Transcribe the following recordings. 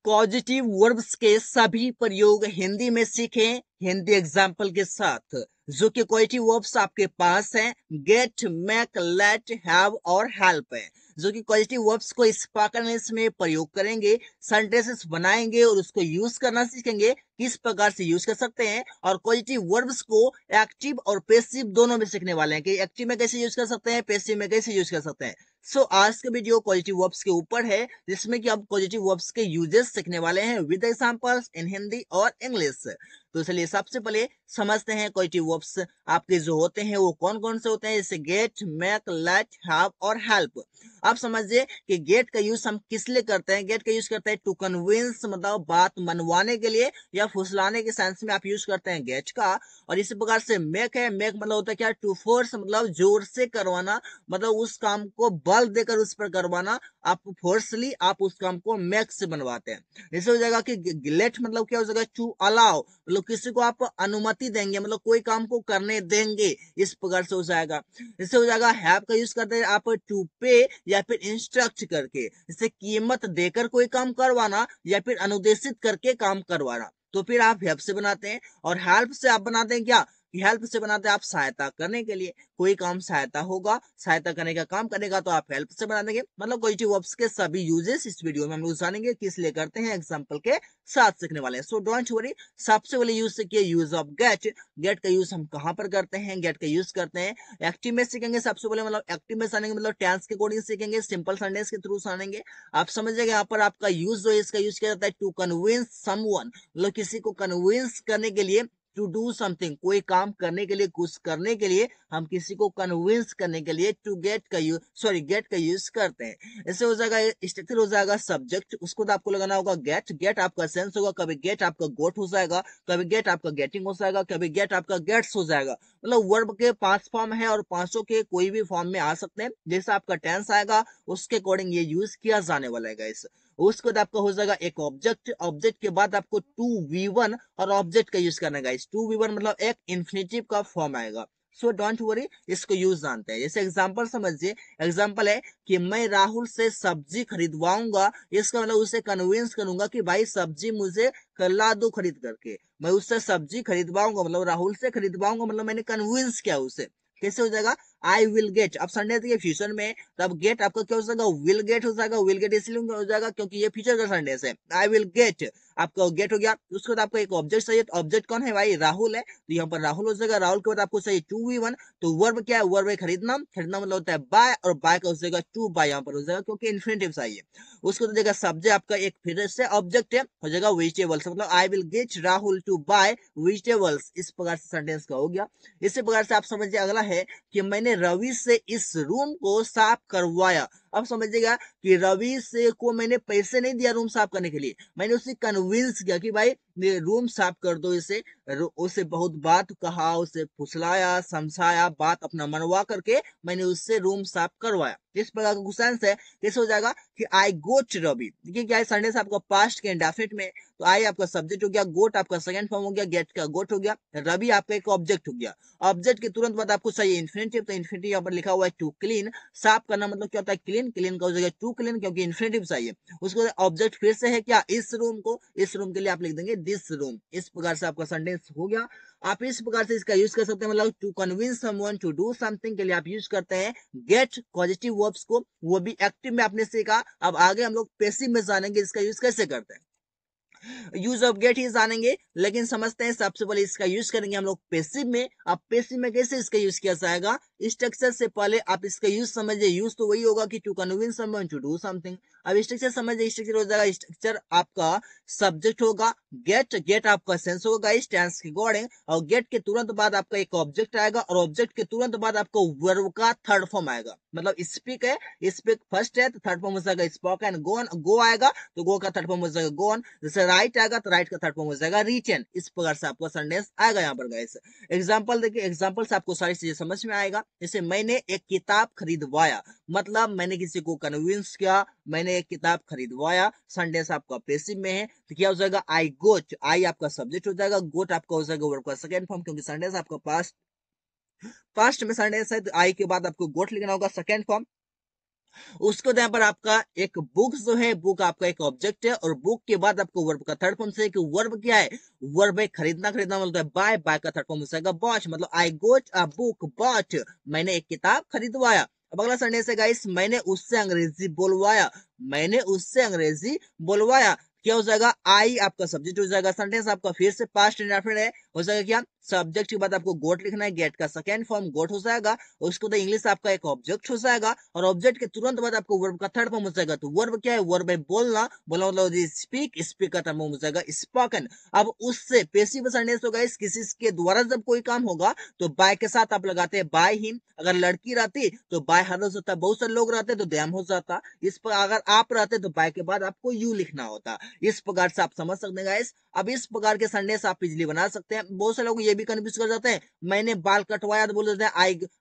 Positive verbs के सभी प्रयोग हिंदी में सीखें हिंदी एग्जाम्पल के साथ। जो कि पॉजिटिव वर्ब्स आपके पास हैं, गेट, मेक, लेट, हैव और हेल्प है। जो कि पॉजिटिव वर्ब्स को स्पोकन इंग्लिश में प्रयोग करेंगे, सेंटेंसेस बनाएंगे और उसको यूज करना सीखेंगे, किस प्रकार से यूज कर सकते हैं। और पॉजिटिव वर्ब्स को एक्टिव और पैसिव दोनों में सीखने वाले हैं कि एक्टिव में कैसे यूज कर सकते हैं, पैसिव में कैसे यूज कर सकते हैं। सो आज का वीडियो पॉजिटिव वर्ब्स के ऊपर है, जिसमें कि आप पॉजिटिव वर्ब्स के यूजेस सीखने वाले हैं विद एग्जांपल्स इन हिंदी और इंग्लिश। तो चलिए सबसे पहले समझते हैं पॉजिटिव वर्ब्स आपके जो होते हैं वो कौन कौन से होते हैं, जैसे गेट, मेक, लेट, हैव और हेल्प। आप समझिए कि गेट का यूज हम किस लिए करते हैं। गेट का यूज करते हैं टू कन्विंस, मतलब बात मनवाने के लिए या फुसलाने के सेंस में आप यूज करते हैं गेट का। और इसी प्रकार से मेक है, मेक मतलब होता है क्या, टू फोर्स, मतलब जोर से करवाना, मतलब उस काम को बल देकर उस पर करवाना। आप फोर्सली आप उस काम को मेक से बनवाते हैं। जैसे हो जाएगा कि लेट मतलब क्या हो जाएगा, टू अलाउ, मतलब किसी को आप अनुमति देंगे, मतलब कोई काम को करने देंगे, इस प्रकार से हो जाएगा। जैसे हो जाएगा हैव का यूज करते हैं आप टू पे या फिर इंस्ट्रक्ट करके, जैसे कीमत देकर कोई काम करवाना या फिर अनुदेशित करके काम करवाना, तो फिर आप हेल्प से बनाते हैं। और हेल्प से आप बनाते हैं क्या, हेल्प से बनाते हैं आप सहायता करने के लिए, कोई काम सहायता होगा, सहायता करने का काम करेगा तो आप हेल्प से बना देंगे। मतलब पॉजिटिव वर्ब्स के सभी यूजेस इस वीडियो में हम लोग जानेंगे, किस लिए करते हैं, एग्जांपल के साथ सीखने वाले हैं। So don't worry. सबसे पहले यूज सीखिए यूज ऑफ गेट। गेट का यूज हम कहां पर करते हैं, गेट का यूज करते हैं एक्टिव में सीखेंगे सबसे पहले, मतलब एक्टिव में जानेंगे, मतलब टेंस के अकॉर्डिंग सीखेंगे, सिंपल सेंटेंस के थ्रू जानेंगे। आप समझिएगा यहाँ पर आपका यूज जो है इसका यूज किया जाता है टू कन्विंस समवन, मतलब किसी को कन्विंस करने के लिए, टू डू समथिंग, कोई काम करने के लिए, कुछ करने के लिए, हम किसी को कन्विंस करने के लिए टू गेट का यूज, सॉरी गेट का यूज करते हैं। ऐसे हो जाएगा, स्ट्रक्चर हो जाएगा सब्जेक्ट, उसको तो आपको लगाना होगा गेट। गेट आपका सेंस होगा, कभी गेट आपका गोट हो जाएगा, कभी गेट आपका गेटिंग हो जाएगा, कभी गेट आपका गेट्स हो जाएगा। मतलब वर्ब के 5 फॉर्म है और पांचों के कोई भी फॉर्म में आ सकते हैं। जैसा आपका टेंस आएगा उसके अकॉर्डिंग ये यूज किया जाने वाला है गाइस। उसके बाद आपका हो जाएगा एक ऑब्जेक्ट। ऑब्जेक्ट के बाद आपको टू वी वन और ऑब्जेक्ट का यूज करना है गाइस। टू वी वन मतलब एक इन्फिनेटिव का फॉर्म आएगा। सो डोंट वरी, इसको यूज जानते हैं। जैसे एग्जांपल समझिए, एग्जांपल है कि मैं राहुल से सब्जी खरीदवाऊंगा, इसका मतलब उसे कन्विंस करूंगा कि भाई सब्जी मुझे ला दो खरीद करके। मैं उससे सब्जी खरीदवाऊंगा, मतलब राहुल से खरीदवाऊंगा, मतलब मैंने कन्विंस किया उसे। कैसे हो जाएगा, आई विल गेट। अब संडे के फ्यूचर में तब गेट आपका क्या हो जाएगा, विल गेट हो जाएगा। विल गेट इसलिए हो जाएगा क्योंकि ये फ्यूचर का सेंटेंस है। आई विल गेट आपका गेट हो गया। उसके बाद आपको एक ऑब्जेक्ट चाहिए, तो ऑब्जेक्ट कौन है भाई, राहुल है, तो यहाँ पर राहुल हो जाएगा। राहुल के बाद आपको चाहिए टू वी वन, तो वर्ब क्या है, वर्ब है खरीदना। खरीदना मतलब होता है बाय, और बाय का हो जाएगा टू बाय, यहाँ पर हो जाएगा क्योंकि इन्फिनेटिव चाहिए। उसको तो देगा सब्जेक्ट आपका एक फिर से ऑब्जेक्ट है, हो जाएगा वेजिटेबल्स, मतलब I will get Rahul to buy vegetables. इस प्रकार से सेंटेंस का हो गया। इसी प्रकार से आप समझिए, अगला है कि मैंने रवि से इस रूम को साफ करवाया। अब समझिएगा कि रवि से को मैंने पैसे नहीं दिया रूम साफ करने के लिए, मैंने उसे कन्विंस किया कि भाई रूम साफ कर दो इसे। उसे बहुत बात कहा, उसे फुसलाया, समझाया, बात अपना मनवा करके मैंने उससे रूम साफ करवाया। इस प्रकार का क्वेश्चन है। कैसे हो जाएगा कि आई गोट रवि। देखिए क्या है, संडे से आपका पास्ट के इंडेफिनिट में, तो आई आपका सब्जेक्ट हो गया, गोट आपका सेकंड फॉर्म हो गया, गेट का गोट हो गया, रवि आपका एक ऑब्जेक्ट हो गया। ऑब्जेक्ट के तुरंत बाद आपको चाहिए इन्फिनेटिव, तो इन्फिनेटिव यहाँ पर लिखा हुआ है टू क्लीन। साफ करना मतलब क्या होता है, क्लीन। क्लीन का हो जाएगा टू क्लीन, क्योंकि इन्फिनेटिव चाहिए। उसको ऑब्जेक्ट फिर से है क्या, इस रूम को, इस रूम के लिए आप लिख देंगे दिस रूम। इस प्रकार से आपका सेंटेंस हो गया। आप इस प्रकार से इसका यूज कर सकते हैं, मतलब to convince someone to do something के लिए आप यूज करते हैं गेट पॉजिटिव वर्ब्स को, वो भी एक्टिव में आपने सीखा। अब आगे हम लोग पैसिव में जानेंगे इसका यूज कैसे करते हैं। यूज ऑफ गेट ही जानेंगे, लेकिन समझते हैं सबसे पहले इसका यूज करेंगे हम लोग पैसिव में। अब पैसिव में कैसे इसका यूज किया जाएगा, स्ट्रक्चर से पहले आप इसका यूज समझिए। यूज तो वही होगा कि to convince someone to do something. अब स्ट्रक्चर समझिए, स्ट्रक्चर हो जाएगा, स्ट्रक्चर आपका सब्जेक्ट होगा गेट, गेट आपका सेंस होगा इस टेंस के अकॉर्डिंग, और गेट के तुरंत बाद आपका एक ऑब्जेक्ट आएगा, और ऑब्जेक्ट के तुरंत बाद आपको वर्ब का थर्ड फॉर्म आएगा। मतलब स्पीक है, स्पीक फर्स्ट है तो थर्ड फॉर्म हो जाएगा स्पोकन। गोन, गो आएगा तो गो का थर्ड फॉर्म हो जाएगा गोन। जैसे राइट आएगा तो राइट का थर्ड फॉर्म हो जाएगा रिटन। इस प्रकार से आपका सेंटेंस आएगा यहाँ पर गाइस। एग्जांपल देखिए, एग्जांपल से आपको सारी चीजें समझ में आएगा। जैसे मैंने एक किताब खरीदवाया, मतलब मैंने किसी को कन्विंस किया, मैंने एक किताब खरीदवाया। सेंटेंस आपका पैसिव में है, तो क्या हो जाएगा, आई गोट। आई आपका सब्जेक्ट हो जाएगा, गोट आपका हो जाएगा वर्ब का सेकंड फॉर्म, क्योंकि सेंटेंस आपका पास्ट में सेंटेंस है, तो आई के बाद आपको गोट लिखना होगा सेकंड फॉर्म। उसको यहाँ पर आपका एक बुक जो है, बुक आपका एक ऑब्जेक्ट है, और बुक के बाद आपको वर्ब का थर्ड फॉर्म से, कि वर्ब क्या है, वर्ब है खरीदना, खरीदना मतलब है बाय, बाय का थर्ड फॉर्म हो जाएगा बॉच, मतलब आई गोट अ बुक बॉट, मैंने एक किताब खरीदवाया। अब अगला सेंटेंस है गाइस, मैंने उससे अंग्रेजी बोलवाया, मैंने उससे अंग्रेजी बोलवाया, क्या हो जाएगा, आई आपका सब्जेक्ट हो जाएगा, सेंटेंस आपका फिर से पास्ट इंडेफिनिट है, हो जाएगा क्या, सब्जेक्ट के बाद आपको गोट लिखना है, गेट का सेकेंड फॉर्म गोट हो जाएगा, उसको तो इंग्लिश आपका एक ऑब्जेक्ट हो जाएगा, और ऑब्जेक्ट के तुरंत बाद आपको वर्ब का थर्ड फॉर्म हो जाएगा, तो वर्ब क्या है, वर्ब है बोलना, बोलना मतलब स्पीक, स्पीक का थर्ड फॉर्म हो जाएगा स्पोकन। अब उससे पैसिव सेंटेंस होगा, इस किसी के द्वारा जब कोई काम होगा तो बाय के साथ आप लगाते हैं बाय हिम, अगर लड़की रहती तो बाय हर हो जाता, बहुत सारे लोग रहते तो दैम हो जाता, इस पर अगर आप रहते तो बाय के बाद आपको यू लिखना होता। इस प्रकार से आप समझ सकते हैं गाइस। अब इस प्रकार के सेंटेंस आप इजीली बना सकते हैं। बहुत से लोग ये भी कंफ्यूज कर जाते हैं, मैंने बाल कटवाया तो बोल देते हैं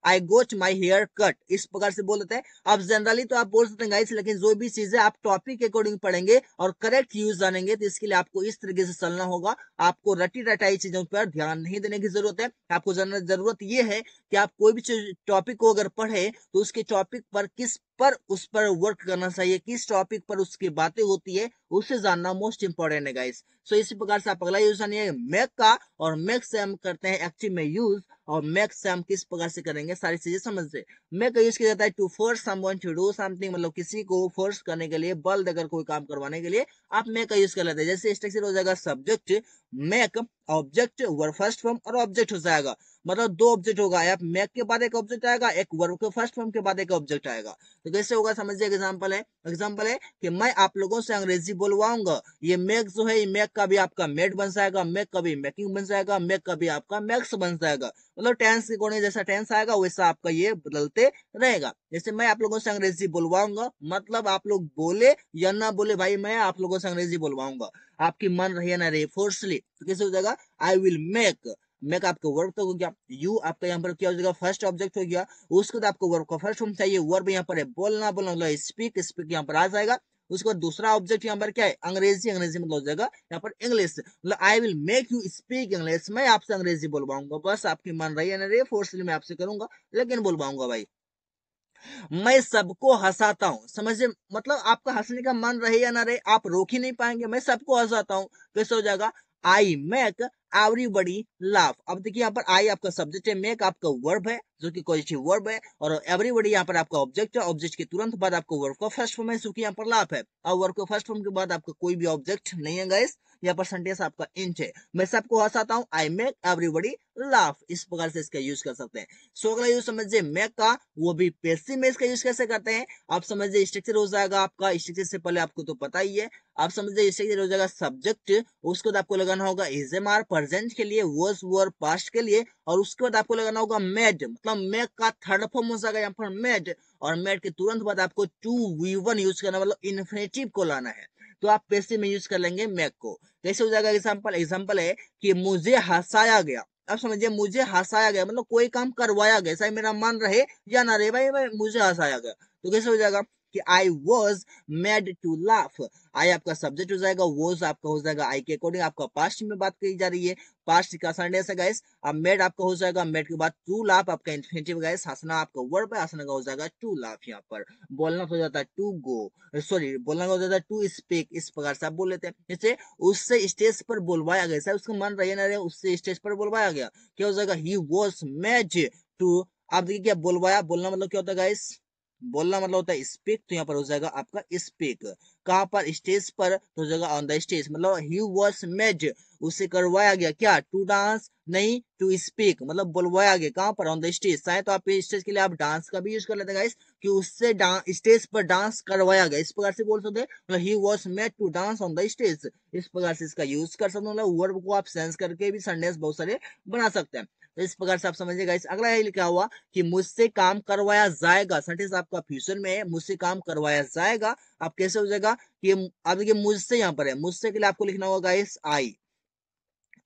आई गोट माई हेयर कट, इस प्रकार से बोल देते हैं। अब जनरली तो आप बोल सकते हैं गाइस, लेकिन जो भी चीजें आप टॉपिक के अकॉर्डिंग पढ़ेंगे और करेक्ट यूज जानेंगे, तो इसके लिए आपको इस तरीके से चलना होगा। आपको रटी रटाई चीजों पर ध्यान नहीं देने की जरूरत है। आपको जरूरत यह है कि आप कोई भी टॉपिक को अगर पढ़े तो उसके टॉपिक पर किस पर उस पर वर्क करना चाहिए, किस टॉपिक पर उसकी बातें होती है, उसे जानना मोस्ट इंपॉर्टेंट है गाइस। सो इसी प्रकार से आप अगला यूज जानिए मेक का, और मेक से हम करते हैं एक्टिव में यूज, और मेक से हम किस प्रकार से करेंगे सारी चीजें समझ से। मेक का यूज किया जाता है to force someone to do something, मतलब किसी को फोर्स करने के लिए, बल देकर कोई काम करवाने के लिए आप मेक का यूज कर लेते हैं। जैसे स्ट्रक्चर हो जाएगा subject, make, object, verb first form और ऑब्जेक्ट हो जाएगा, मतलब दो ऑब्जेक्ट होगा, आप मेक के बाद एक ऑब्जेक्ट आएगा, एक वर्ब के फर्स्ट फॉर्म के बाद एक ऑब्जेक्ट आएगा। तो कैसे होगा समझिए, एग्जांपल है, एग्जांपल है कि मैं आप लोगों से अंग्रेजी बोलवाऊंगा, ये मेक जो है, मेक का भी आपका मेड बन जाएगा, मेक का भी मेकिंग बन जाएगा, मेक का भी आपका मेक्स बन जाएगा, मतलब टेंस के अकॉर्डिंग जैसा टेंस आएगा वैसा आपका ये बदलते रहेगा। जैसे मैं आप लोगों से अंग्रेजी बोलवाऊंगा, मतलब आप लोग बोले या ना बोले भाई, मैं आप लोगों से अंग्रेजी बोलवाऊंगा, आपकी मन रही या ना रही, फोर्सली, तो कैसे हो जाएगा, आई विल मेक, मेक आपका वर्ब तो हो गया, यू आपका यहाँ पर क्या हो जाएगा, फर्स्ट ऑब्जेक्ट हो गया, उसके बाद आपको वर्ब का फर्स्ट फॉर्म चाहिए, वर्ब यहाँ पर है बोलना, बोलना मतलब स्पीक, स्पीक यहाँ पर आ जाएगा, उसके बाद दूसरा ऑब्जेक्ट यहाँ पर क्या है, अंग्रेजी, अंग्रेजी मतलब हो जाएगा यहाँ पर इंग्लिश, मतलब I will make you speak English, मैं आपसे अंग्रेजी बोलवाऊंगा, बस आपकी मन रही है ना रही, फोर्सली मैं आपसे करूंगा लेकिन बोलवाऊंगा भाई। मैं सबको हंसाता हूँ, समझिए, मतलब आपका हंसने का मन रहे या ना रहे आप रोक ही नहीं पाएंगे, मैं सबको हंसाता हूँ, कैसे हो जाएगा, आई मेक एवरीबडी लाफ। अब देखिए यहाँ पर आई आपका सब्जेक्ट है, मेक आपका वर्ब है जो कि पॉजिटिव वर्ब है, और एवरीबडी यहाँ पर आपका ऑब्जेक्ट है, ऑब्जेक्ट के तुरंत बाद आपको वर्ब का फर्स्ट फॉर्म है, जो कि यहाँ पर लाफ है, और वर्ब का फर्स्ट फॉर्म के बाद आपका कोई भी ऑब्जेक्ट नहीं है गाइस, यहाँ पर सेंटेंस आपका इंच है, मैं सबको हंसाता हूँ, आई मेक एवरीबडी लाफ, इस प्रकार से इसका यूज कर सकते हैं। सो अगला यूज समझिए मेक का, वो भी पैसिव में इसका यूज कैसे करते हैं, आप समझिए स्ट्रक्चर हो जाएगा आपका, स्ट्रक्चर से पहले आपको तो पता ही है, आप समझिए स्ट्रक्चर हो जाएगा सब्जेक्ट, उसके बाद आपको लगाना होगा इज एम आर प्रेजेंट के लिए, वॉज वर पास्ट के लिए, और उसके बाद आपको लगाना होगा मेड, मतलब मेक का थर्ड फॉर्म हो जाएगा यहाँ पर मेड, और मेड के तुरंत बाद आपको टू वी वन यूज करना, मतलब इन्फिनेटिव को लाना है, तो आप पैसिव में यूज कर लेंगे मेक को। कैसे हो जाएगा, एग्जाम्पल, एग्जाम्पल है कि मुझे हंसाया गया, अब समझिए मुझे हंसाया गया मतलब कोई काम करवाया गया, चाहे मेरा मन रहे या ना रहे भाई मुझे हंसाया गया, तो कैसे हो जाएगा कि I was made to laugh, I आपका सब्जेक्ट हो जाएगा, वॉज आपका हो जाएगा आई के अकॉर्डिंग, आपका पास्ट में बात करी जा रही है, पास्ट का सेंटेंस है गाइस। अब मेड आपका हो जाएगा, मेड के बाद टू लाफ आपका इन्फिनिटिव गाइस, हंसना आपका वर्ब है, हंसना का हो जाएगा टू लाफ, यहाँ पर बोलना हो जाता है टू गो, सॉरी बोलना हो जाता है टू स्पीक, इस प्रकार से आप बोल लेते हैं। जैसे उससे स्टेज पर बोलवाया गया, चाहे उसका मन रहे ना रहे, उससे स्टेज पर बोलवाया गया, क्या हो जाएगा, ही वॉज मेड टू, आप देखिए क्या बोलवाया, बोलना मतलब क्या होता है गाइस, बोलना मतलब होता है स्पीक, तो यहाँ पर हो जाएगा आपका स्पीक, कहाँ पर, स्टेज पर, तो हो जाएगा ऑन द स्टेज, मतलब ही वॉज मेड, उसे करवाया गया क्या, टू डांस नहीं टू स्पीक, मतलब बुलवाया गया कहाँ पर, ऑन द स्टेज, चाहे तो आप स्टेज के लिए आप डांस का भी यूज कर लेते हैं गाइस, कि उससे स्टेज पर डांस करवाया गया, इस प्रकार से बोल सकते हैं, मतलब he was made to dance on the stage, इस प्रकार से इसका यूज कर सकते हैं, मतलब वर्ब को आप सेंस करके भी सेंटेंस बहुत सारे बना सकते हैं, तो इस प्रकार से आप समझिएगा। इस अगला ये लिखा हुआ कि मुझसे काम करवाया जाएगा, सेंटेंस आपका फ्यूचर में है, मुझसे काम करवाया जाएगा, आप कैसे हो जाएगा कि आप देखिए मुझसे यहाँ पर है, मुझसे के लिए आपको लिखना होगा गाइस आई,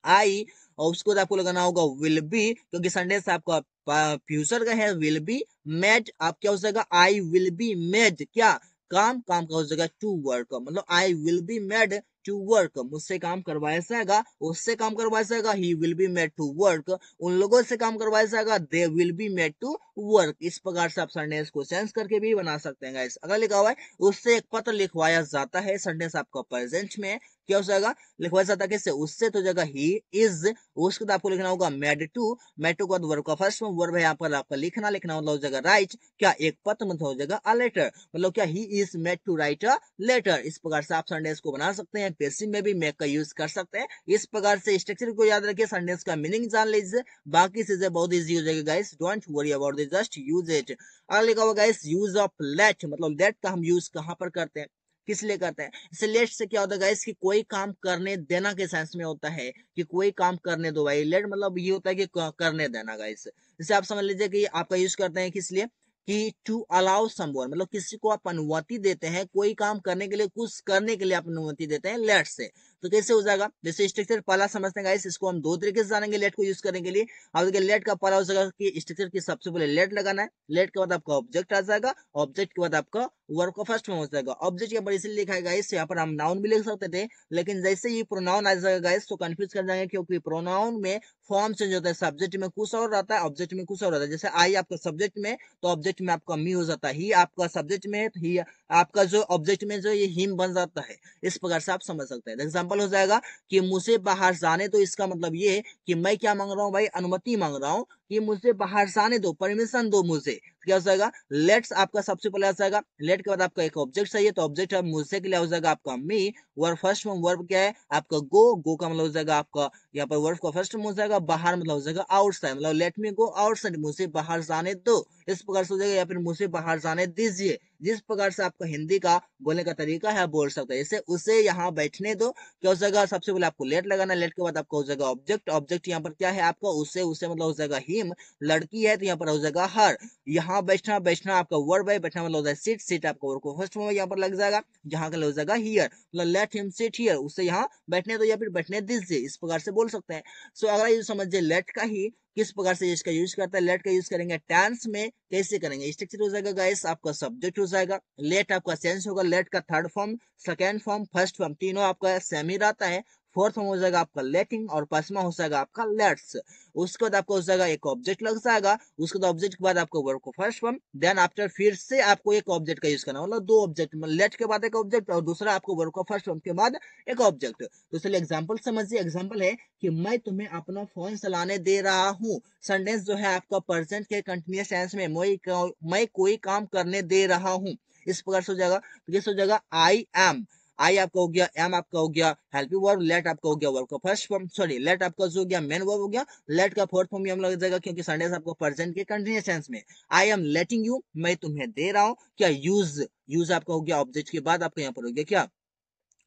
आई, और उसको आपको लगाना होगा विल बी, क्योंकि सेंटेंस आपका फ्यूचर का है, विल बी मेड, आप क्या हो जाएगा, आई विल बी मेड क्या, काम, काम का हो जाएगा टू वर्क, मतलब I will be made to work, मुझसे काम करवाया जाएगा, उससे काम करवाया जाएगा, he will be made to work, उन लोगों से काम करवाया जाएगा, they will be made to work. इस प्रकार से आप सेंटेंस को चेंज करके भी बना सकते हैं गाइस। अगर लिखा हुआ है उससे एक पत्र लिखवाया जाता है, सेंटेंस आपका प्रेजेंट में क्या हो जाएगा, लिखवाया जाता है किससे, उससे, तो जगह ही इज, उसके बाद आपको लिखना होगा मेड टू, मेड टू के बाद वर्ब का फर्स्ट वर्ब है यहाँ पर आपका लिखना, लिखना मतलब हो जाएगा राइट, क्या एक पत्र मतलब हो जाएगा अ लेटर, मतलब क्या he is made to write a letter. इस प्रकार से आप सेंटेंस को बना सकते हैं, पैसिव में भी मेक का यूज कर सकते हैं। इस प्रकार से स्ट्रक्चर को याद रखिए, सेंटेंस का मीनिंग जान लीजिए, बाकी चीजें बहुत इजी हो जाएगी guys, don't worry about this, just use it. अगर लिखा हुआ गाइस यूज ऑफ लेट, मतलब लेट का हम यूज कहाँ पर करते हैं, किस लिए करते हैं, इससे लेट से क्या होता है गाइस कि कोई काम करने देना के सेंस में होता है, कि कोई काम करने दो भाई, लेट मतलब ये होता है कि करने देना गाइस। जैसे आप समझ लीजिए कि आपका यूज करते हैं किस लिए, कि टू अलाउ समवन, मतलब किसी को आप अनुमति देते हैं कोई काम करने के लिए, कुछ करने के लिए आप अनुमति देते हैं लेट से। तो कैसे हो जाएगा, जैसे स्ट्रक्चर पहला समझते हैं गाइस, इसको हम दो तरीके से जानेंगे लेट को यूज करने के लिए। अब देखिए लेट का पहला हो जाएगा कि स्ट्रक्चर की सबसे पहले लेट लगाना है, लेट के बाद आपका ऑब्जेक्ट आ जाएगा, ऑब्जेक्ट के बाद आपका वर्ब का फर्स्ट फॉर्म हो जाएगा। ऑब्जेक्ट यहाँ पर इसलिए लिखा है गाइस, यहाँ पर हम नाउन भी लिख सकते थे, लेकिन जैसे ही प्रोनाउन आ जाएगा गाइस तो कंफ्यूज कर जाएंगे, क्योंकि प्रोनाउन में फॉर्म चेंज होता है, सब्जेक्ट में कुछ और रहता है, ऑब्जेक्ट में कुछ और रहता है। जैसे आई आपका सब्जेक्ट में, तो ऑब्जेक्ट में आपका मी हो जाता है, ही आपका सब्जेक्ट में है तो ही आपका जो ऑब्जेक्ट में जो ये हिम बन जाता है। इस प्रकार से आप समझ सकते हैं। एग्जाम्पल हो जाएगा कि मुझे बाहर जाने, तो इसका मतलब ये है कि मैं क्या मांग रहा हूँ भाई, अनुमति मांग रहा हूँ कि मुझे बाहर जाने दो, परमिशन दो मुझे। क्या हो जाएगा, लेट्स आपका सबसे पहले आ जाएगा, लेट के बाद आपका एक ऑब्जेक्ट चाहिए, तो ऑब्जेक्ट मुझसे के लिए हो जाएगा आपका मी, वर्ब फर्स्ट फॉर्म वर्ब क्या है आपका गो का मतलब हो जाएगा आपका यहाँ पर वर्ब का फर्स्ट फॉर्म हो जाएगा, बाहर मतलब हो जाएगा आउटसाइड, मतलब लेट मी गो आउटसाइड, मुझे बाहर जाने दो, इस प्रकार से हो जाएगा, या फिर मुझे बाहर जाने दीजिए। जिस प्रकार से आपका हिंदी का बोलने का तरीका है बोल सकते हैं। जैसे उसे यहाँ बैठने दो, क्या हो जाएगा, सबसे पहले आपको लेट लगाना, लेट के बाद आपका हो जाएगा ऑब्जेक्ट, ऑब्जेक्ट यहाँ पर क्या है आपका उसे मतलब हो जाएगा हिम, लड़की है तो यहाँ पर हो जाएगा हर, यहाँ बैठना, बैठना आपका वर्ब है, बैठना मतलब हो जाएगा सीट, सीट आपका वर्ब को फर्स्ट में यहाँ पर लग जाएगा, जहाँ का हो जाएगा हियर, मतलब लेट हिम सिट हियर, उसे यहाँ बैठने दो या फिर बैठने दीजिए, इस प्रकार से बोल सकते हैं। सो अगर ये समझिए लेट का ही किस प्रकार से इसका यूज करता है, लेट का यूज करेंगे टेंस में, कैसे करेंगे, स्ट्रक्चर हो जाएगा गाइस आपका सब्जेक्ट हो जाएगा, लेट आपका सेंस होगा, लेट का third form, second form, first form तीनों आपका सेम ही रहता है, फोर्थ फॉर्म हो जाएगा आपका लेटिंग, और पांचवा हो जाएगा आपका लेट्स। उसके बाद आपको हो जाएगा एक ऑब्जेक्ट लग जाएगा, उसके बाद ऑब्जेक्ट के बाद आपको वर्ब को फर्स्ट फॉर्म, देन आफ्टर फिर से आपको एक ऑब्जेक्ट का यूज करना, मतलब दो ऑब्जेक्ट, लेट के बाद एक ऑब्जेक्ट और दूसरा आपको वर्ब का फर्स्ट फॉर्म के बाद एक ऑब्जेक्ट। तो चलिए एग्जांपल समझिए, एग्जांपल है कि मैं तुम्हें अपना फोन चलाने दे रहा हूँ, सेंटेंस जो है आपका प्रेजेंट के कंटिन्यूअस टेंस में, मैं कोई काम करने दे रहा हूँ, इस प्रकार से हो जाएगा। तो जैसे हो जाएगा आई एम, आई आपका हो गया, एम आपका हो गया हेल्पिंग वर्ब, लेट आपका हो गया वर्ब का फर्स्ट फॉर्म, सॉरी लेट आपका जो हो गया मेन वर्ब हो गया, लेट का फोर्थ फॉर्म भी हम लग जाएगा, क्योंकि सेंटेंस आपको प्रेजेंट के कंटिन्यूअस टेंस में। आई एम लेटिंग यू, मैं तुम्हें दे रहा हूँ, क्या यूज, यूज आपका हो गया ऑब्जेक्ट के बाद आपका यहाँ पर हो गया क्या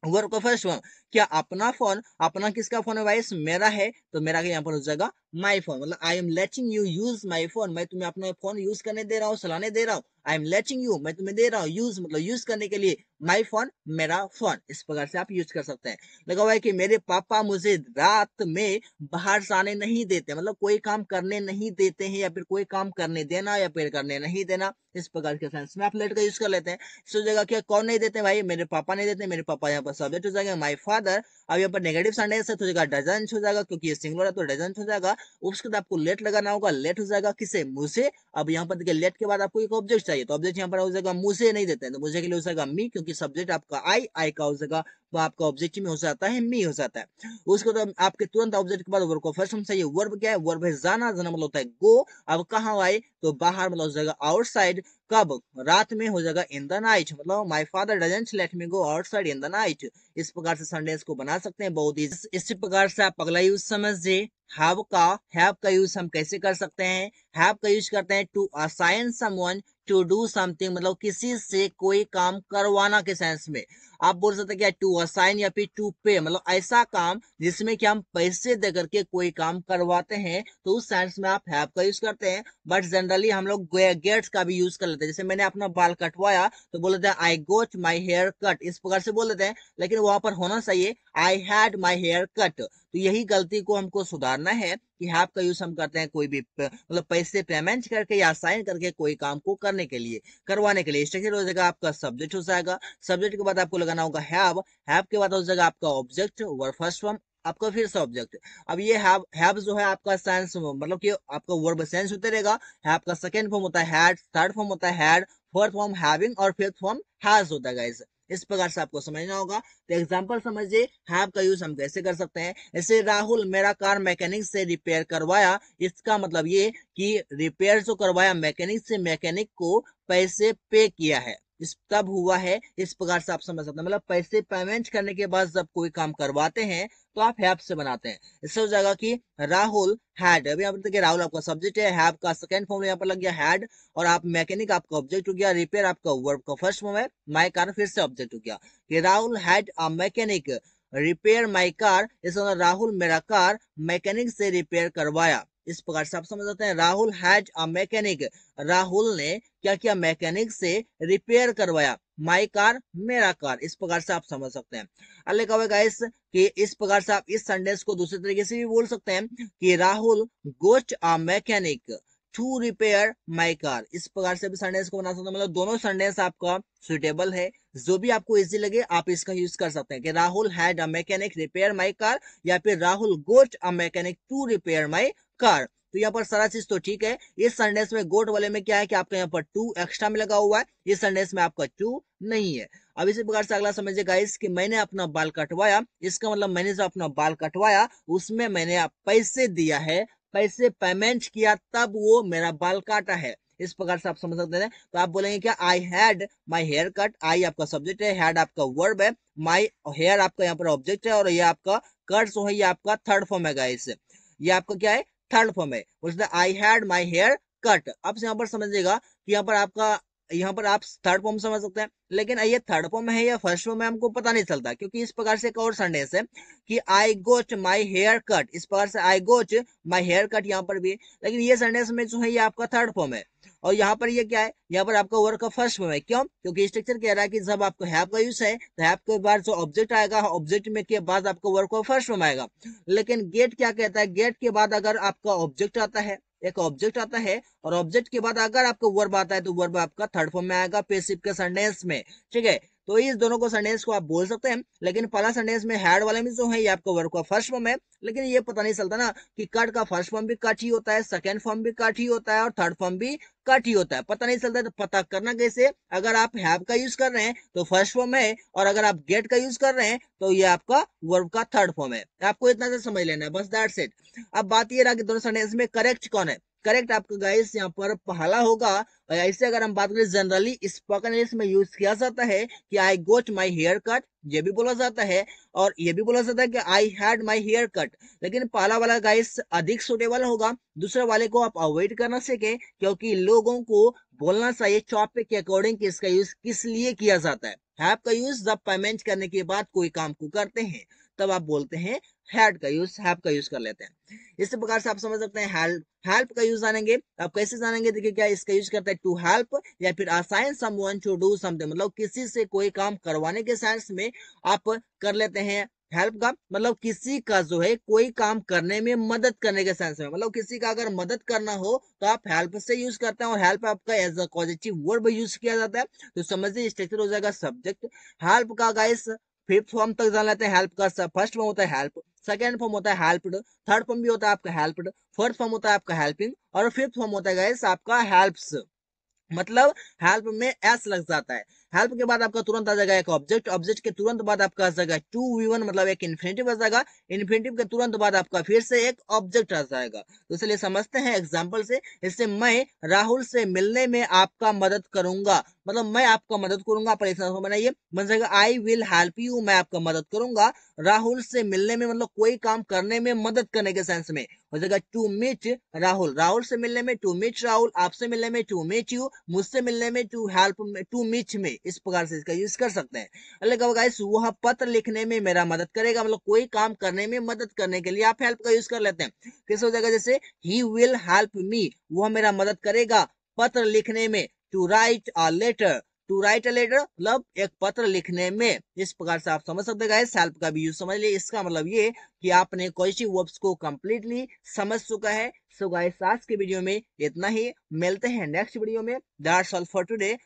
वर्ब का फर्स्ट फॉर्म, क्या अपना फोन, अपना किसका फोन है भाई, मेरा है, तो मेरा यहाँ पर हो जाएगा माई फोन, मतलब I am letting you use my phone, मैं तुम्हें अपना फोन यूज करने दे रहा हूँ, चलाने दे रहा हूँ। आई एम लेटिंग यू, मैं तुम्हें दे रहा हूँ, यूज मतलब यूज करने के लिए, माई फोन मेरा फोन, इस प्रकार से आप यूज कर सकते हैं। लगा हुआ है कि मेरे पापा मुझे रात में बाहर जाने नहीं देते, मतलब कोई काम करने नहीं देते हैं, या फिर कोई काम करने देना या फिर करने नहीं देना, इस प्रकार के सेंस में आप लेट का यूज कर लेते हैं। इस जगह क्या कौन नहीं देते भाई, मेरे पापा नहीं देते, मेरे पापा यहाँ पर सब्जेक्ट हो जाएगा माई फादर। अब यहाँ पर नेगेटिव सेंटेंस है तो जगह डजंट हो जाएगा, क्योंकि ये सिंगुलर है तो डजंट हो जाएगा। उसके बाद आपको लेट लगाना होगा, लेट हो जाएगा किसे, मुझे। अब यहाँ पर देखिए लेट के बाद आपको एक ऑब्जेक्ट चाहिए, तो ऑब्जेक्ट यहाँ पर हो जाएगा मुझे नहीं देते हैं, तो मुझे के लिए हो जाएगा मी, क्योंकि सब्जेक्ट आपका आई का हो जाएगा, तो आपका ऑब्जेक्ट में हो जाता है मी हो जाता है। उसको तो आपके तुरंत ऑब्जेक्ट के बाद वर्ब को फर्स्ट फॉर्म चाहिए, वर्ब क्या है, वर्ब है जाना, जाना मतलब होता है गो। अब कहाँ आए, तो बाहर मतलब हो जाएगा आउटसाइड, कब, रात में हो जाएगा इन द नाइट, मतलब my father doesn't let me go outside in the night. इस प्रकार से सेंटेंस को बना सकते हैं बहुत ही। इसी प्रकार से आप अगला यूज समझिए, हैव का यूज हम कैसे कर सकते हैं, हैव का यूज करते हैं to assign someone to do something, मतलब किसी से कोई काम करवाना के सेंस में। आप बोल सकते हैं क्या टू असाइन या फिर टू पे, मतलब ऐसा काम जिसमें कि हम पैसे दे करके कोई काम करवाते हैं, तो उस सेंस में आप हैव का यूज करते हैं। बट जनरली हम लोग गेट्स का भी यूज कर लेते हैं, जैसे मैंने अपना बाल कटवाया तो बोल देते हैं आई गोट माई हेयर कट, इस प्रकार से बोल देते हैं, लेकिन वहां पर होना चाहिए I had my hair cut. तो यही गलती को हमको सुधारना है कि हैव का यूज हम करते हैं कोई भी मतलब पैसे पेमेंट करके या साइन करके कोई काम को करने के लिए, करवाने के लिए। स्ट्रक्चर हो जाएगा आपका सब्जेक्ट हो जाएगा, सब्जेक्ट के बाद आपको लगाना होगा हैव के बाद हो जाएगा आपका ऑब्जेक्ट वर्ब फर्स्ट फॉर्म आपका फिर से ऑब्जेक्ट। अब ये हैव जो है आपका सेंस मतलब कि आपका वर्ब सेंस होते रहेगा। हैव का सेकंड फॉर्म होता है हैड, थर्ड फॉर्म होता है हैड, फोर्थ फॉर्म हैविंग और फिफ्थ फॉर्म हैज होता है गाइस। इस प्रकार से आपको समझना होगा। तो एग्जांपल समझिए हैव का यूज हम कैसे कर सकते हैं। जैसे राहुल मेरा कार मैकेनिक से रिपेयर करवाया, इसका मतलब ये कि रिपेयर जो करवाया मैकेनिक से, मैकेनिक को पैसे पे किया है, इस तब हुआ है। इस प्रकार से आप समझ सकते हैं, मतलब पैसे पेमेंट करने के बाद जब कोई काम करवाते हैं तो आप हैव से बनाते हैं। इससे हो जाएगा कि राहुल हैड, अभी यहाँ पर देखिए राहुल आपका सब्जेक्ट है, हैव का सेकंड फॉर्म यहाँ पर लग गया हैड, और आप मैकेनिक आपका ऑब्जेक्ट हो गया, रिपेयर आपका वर्ब का फर्स्ट फॉर्म है, माई कार फिर से ऑब्जेक्ट हो गया कि Rahul had a mechanic repair my car. इस राहुल मेरा कार मैकेनिक से रिपेयर करवाया। इस प्रकार से आप समझ सकते हैं Rahul had a mechanic, Rahul ने क्या किया मैकेनिक से रिपेयर करवाया माई कार मेरा कार। इस प्रकार से आप समझ सकते हैं। अगले का गाइस कि इस प्रकार से आप इस सेंटेंस को दूसरे तरीके से भी बोल सकते हैं कि Rahul got a mechanic to repair my car. इस प्रकार से भी सेंटेंस को बना सकते हैं, मतलब दोनों सेंटेंस आपका सुटेबल है, जो भी आपको इजी लगे आप इसका यूज कर सकते हैं कि Rahul had a mechanic repair my car या फिर Rahul got a mechanic to repair my car. तो यहाँ पर सारा चीज तो ठीक है। इस सेंटेंस में गोट वाले में क्या है कि आपका यहाँ पर टू एक्स्ट्रा में लगा हुआ है, इस सेंटेंस में आपका टू नहीं है। अब इसी प्रकार से अगला समझिए गाइस कि मैंने अपना बाल कटवाया, इसका मतलब मैंने जो अपना बाल कटवाया उसमें मैंने पैसे दिया है, पैसे पेमेंट किया तब वो मेरा बाल काटा है। इस प्रकार से आप समझ सकते हैं। तो आप बोलेंगे क्या I had my hair cut, I आपका सब्जेक्ट है, हैड आपका वर्ब है, माई हेयर आपका यहाँ पर ऑब्जेक्ट है, और ये आपका कट जो है ये आपका थर्ड फॉर्म है गाइस। ये आपका क्या है थर्ड फॉर्म है। उसने I had my hair cut. अब यहाँ पर समझिएगा कि यहाँ पर आपका यहाँ पर आप थर्ड फॉर्म समझ सकते हैं, लेकिन ये थर्ड फॉर्म है या फर्स्ट फॉर्म है हमको पता नहीं चलता, क्योंकि इस प्रकार से एक और सेंटेंस है कि आई गोट माई हेयर कट। इस प्रकार से आई गोट माई हेयर कट यहाँ पर भी, लेकिन ये सेंटेंस में जो है ये आपका थर्ड फॉर्म है, और यहाँ पर ये क्या है, यहाँ पर आपका वर्ब का फर्स्ट फॉर्म है। क्यों? क्योंकि स्ट्रक्चर कह रहा है कि जब आपको हैव का यूज है तो हैव के बाद जो ऑब्जेक्ट आएगा, ऑब्जेक्ट में के बाद आपका वर्ब का फर्स्ट फॉर्म आएगा। लेकिन गेट क्या कहता है, गेट के बाद अगर आपका ऑब्जेक्ट आता है, एक ऑब्जेक्ट आता है, और ऑब्जेक्ट के बाद अगर आपको वर्ब आता है तो वर्ब आपका थर्ड फॉर्म में आएगा पैसिव के सेंटेंस में। ठीक है, तो इस दोनों को सेंटेंस को आप बोल सकते हैं, लेकिन पहला सेंटेंस में हैड वाले में जो है ये आपका वर्ब का फर्स्ट फॉर्म है, लेकिन ये पता नहीं चलता ना कि कट का फर्स्ट फॉर्म भी कट ही होता है, सेकंड फॉर्म भी कट ही होता है, और थर्ड फॉर्म भी कट ही होता है। पता नहीं चलता, तो पता करना कैसे? अगर आप हैव का यूज कर रहे हैं तो फर्स्ट फॉर्म है, और अगर आप गेट का यूज कर रहे हैं तो ये आपका वर्ब का थर्ड फॉर्म है। आपको इतना से समझ लेना है, बस दैट्स इट। अब बात ये रहा कि दोनों सेंटेंस में करेक्ट कौन है। करेक्ट आपका गाइस यहाँ पर पहला होगा। और ऐसे अगर हम बात करें जनरली स्पोकन इंग्लिश में यूज किया जाता है कि आई गोट माई हेयर कट, ये भी बोला जाता है, और ये भी बोला जाता है कि I had my hair cut. लेकिन पहला वाला गाइस अधिक सुटेबल होगा, दूसरे वाले को आप अवॉइड करना सीखें, क्योंकि लोगों को बोलना चाहिए टॉपिक के अकॉर्डिंग कि इसका यूज किस लिए किया जाता है। हैव का यूज जब पेमेंट करने के बाद कोई काम को करते हैं तब आप बोलते हैं हैड का यूज, हैव का यूज कर लेते हैं। इसी प्रकार से आप समझ सकते हैं हेल्प, हेल्प का यूज जानेंगे। आप कैसे जानेंगे, देखिए क्या इसका यूज करता है टू हेल्प या फिर assign someone to do something, मतलब किसी से कोई काम करवाने के सेंस में आप कर लेते हैं। हेल्प का मतलब किसी का जो है कोई काम करने में मदद करने के सेंस में, मतलब किसी का अगर मदद करना हो तो आप हेल्प से यूज करते हैं, और हेल्प आपका as a positive verb use किया जाता है। तो समझिए स्ट्रक्चर हो जाएगा सब्जेक्ट हेल्प का गाइस। फिफ्थ फॉर्म तक जान लेते हैं। हेल्प का फर्स्ट फॉर्म होता है हेल्प, सेकंड फॉर्म होता है हेल्प्ड, थर्ड फॉर्म भी होता है आपका हेल्प्ड, फोर्थ फॉर्म होता है आपका हेल्पिंग, और फिफ्थ फॉर्म होता है गाइस आपका हेल्प्स। मतलब हेल्प में एस लग जाता है। हेल्प के बाद आपका तुरंत आ जाएगा एक ऑब्जेक्ट, ऑब्जेक्ट के तुरंत बाद आपका आ जाएगा टू वी1, मतलब एक इन्फिनेटिव आ जाएगा, इन्फिनेटिव के तुरंत बाद आपका फिर से एक ऑब्जेक्ट आ जाएगा। तो इसलिए समझते हैं एग्जांपल से। इससे मैं राहुल से मिलने में आपका मदद करूंगा, मतलब मैं आपका मदद करूंगा, पर इस बनाइए बन जाएगा आई विल हेल्प यू, मैं आपका मदद करूंगा राहुल से मिलने में, मतलब कोई काम करने में मदद करने के सेंस में हो जाएगा टू मीट राहुल, राहुल से मिलने में टू मीट राहुल, आपसे मिलने में टू मीट यू, मुझसे मिलने में टू हेल्प में, टू मीट में। इस प्रकार से इसका यूज कर सकते हैं। अगले का गाइस वह पत्र लिखने में मेरा मदद करेगा, मतलब कोई काम करने में मदद करने के लिए आप हेल्प का यूज कर लेते हैं। कैसे हो जाएगा, जैसे ही विल हेल्प मी, वह मेरा मदद करेगा पत्र लिखने में, to write a letter, to write a letter मतलब एक पत्र लिखने में। इस प्रकार से आप समझ सकते हैं गाइस, हेल्प का भी यूज समझ लिए। इसका मतलब ये कि आपने क्वेश्चन वर्ब्स को कंप्लीटली समझ चुका है। सो गाइस आज के वीडियो में इतना ही, मिलते हैं नेक्स्ट वीडियो में। That's all for today.